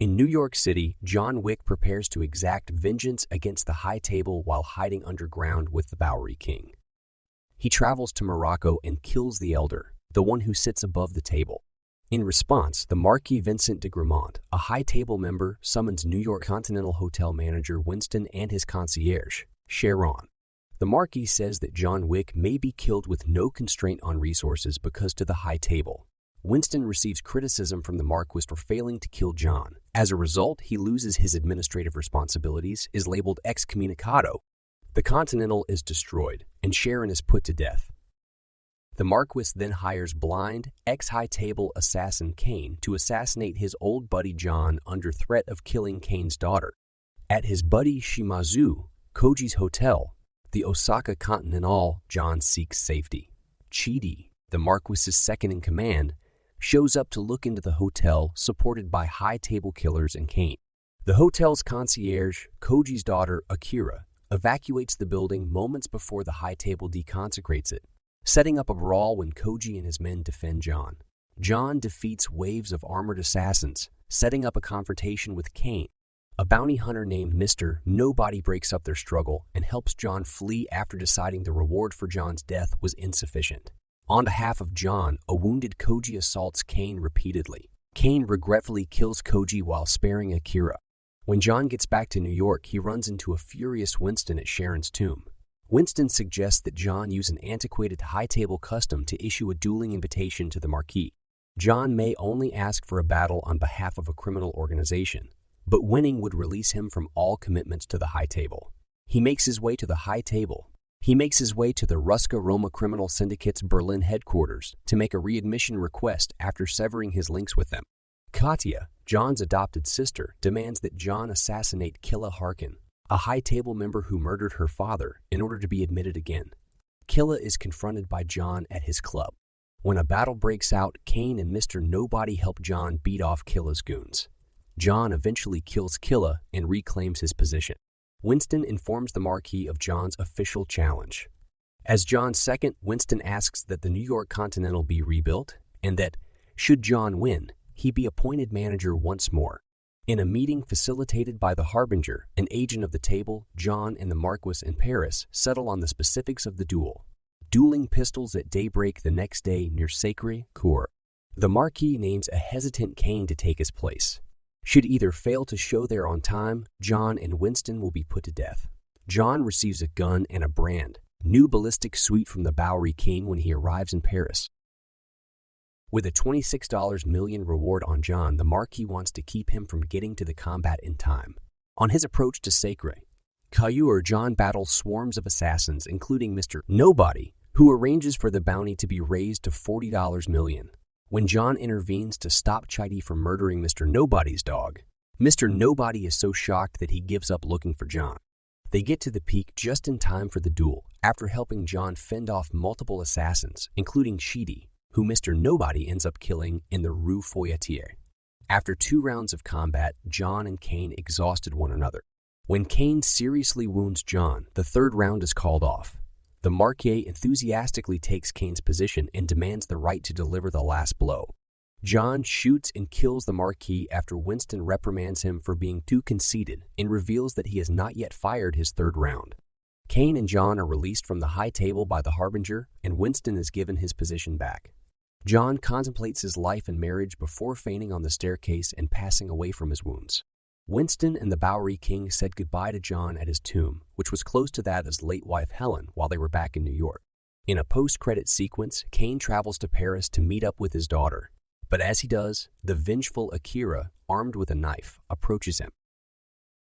In New York City, John Wick prepares to exact vengeance against the High Table while hiding underground with the Bowery King. He travels to Morocco and kills the Elder, the one who sits above the table. In response, the Marquis Vincent de Gramont, a High Table member, summons New York Continental Hotel manager Winston and his concierge, Sharon. The Marquis says that John Wick may be killed with no constraint on resources because to the High Table. Winston receives criticism from the Marquis for failing to kill John. As a result, he loses his administrative responsibilities, is labeled excommunicado. The Continental is destroyed, and Sharon is put to death. The Marquis then hires blind, ex-High Table assassin Kane to assassinate his old buddy John under threat of killing Kane's daughter. At his buddy Shimazu, Koji's hotel, the Osaka Continental, John seeks safety. Chidi, the Marquis's second-in-command, shows up to look into the hotel, supported by High Table killers and Kane. The hotel's concierge, Koji's daughter, Akira, evacuates the building moments before the High Table deconsecrates it, setting up a brawl when Koji and his men defend John. John defeats waves of armored assassins, setting up a confrontation with Kane. A bounty hunter named Mr. Nobody breaks up their struggle and helps John flee after deciding the reward for John's death was insufficient. On behalf of John, a wounded Koji assaults Kane repeatedly. Kane regretfully kills Koji while sparing Akira. When John gets back to New York, he runs into a furious Winston at Sharon's tomb. Winston suggests that John use an antiquated High Table custom to issue a dueling invitation to the Marquis. John may only ask for a battle on behalf of a criminal organization, but winning would release him from all commitments to the High Table. He makes his way to the High Table. He makes his way to the Ruska Roma Criminal Syndicate's Berlin headquarters to make a readmission request after severing his links with them. Katya, John's adopted sister, demands that John assassinate Killa Harkin, a High Table member who murdered her father, in order to be admitted again. Killa is confronted by John at his club. When a battle breaks out, Kane and Mr. Nobody help John beat off Killa's goons. John eventually kills Killa and reclaims his position. Winston informs the Marquis of John's official challenge. As John's second, Winston asks that the New York Continental be rebuilt and that, should John win, he be appointed manager once more. In a meeting facilitated by the Harbinger, an agent of the table, John and the Marquis in Paris settle on the specifics of the duel. Dueling pistols at daybreak the next day near Sacré-Cœur. The Marquis names a hesitant Kane to take his place. Should either fail to show there on time, John and Winston will be put to death. John receives a gun and a brand new ballistic suite from the Bowery King when he arrives in Paris. With a $26 million reward on John, the Marquis wants to keep him from getting to the combat in time. On his approach to Sacré-Cœur, John battles swarms of assassins, including Mr. Nobody, who arranges for the bounty to be raised to $40 million. When John intervenes to stop Chidi from murdering Mr. Nobody's dog, Mr. Nobody is so shocked that he gives up looking for John. They get to the peak just in time for the duel, after helping John fend off multiple assassins, including Chidi, who Mr. Nobody ends up killing in the Rue Feuilletier. After 2 rounds of combat, John and Kane exhausted one another. When Kane seriously wounds John, the 3rd round is called off. The Marquis enthusiastically takes Kane's position and demands the right to deliver the last blow. John shoots and kills the Marquis after Winston reprimands him for being too conceited and reveals that he has not yet fired his 3rd round. Kane and John are released from the High Table by the Harbinger, and Winston is given his position back. John contemplates his life and marriage before fainting on the staircase and passing away from his wounds. Winston and the Bowery King said goodbye to John at his tomb, which was close to that of his late wife Helen while they were back in New York. In a post-credit sequence, Kane travels to Paris to meet up with his daughter. But as he does, the vengeful Akira, armed with a knife, approaches him.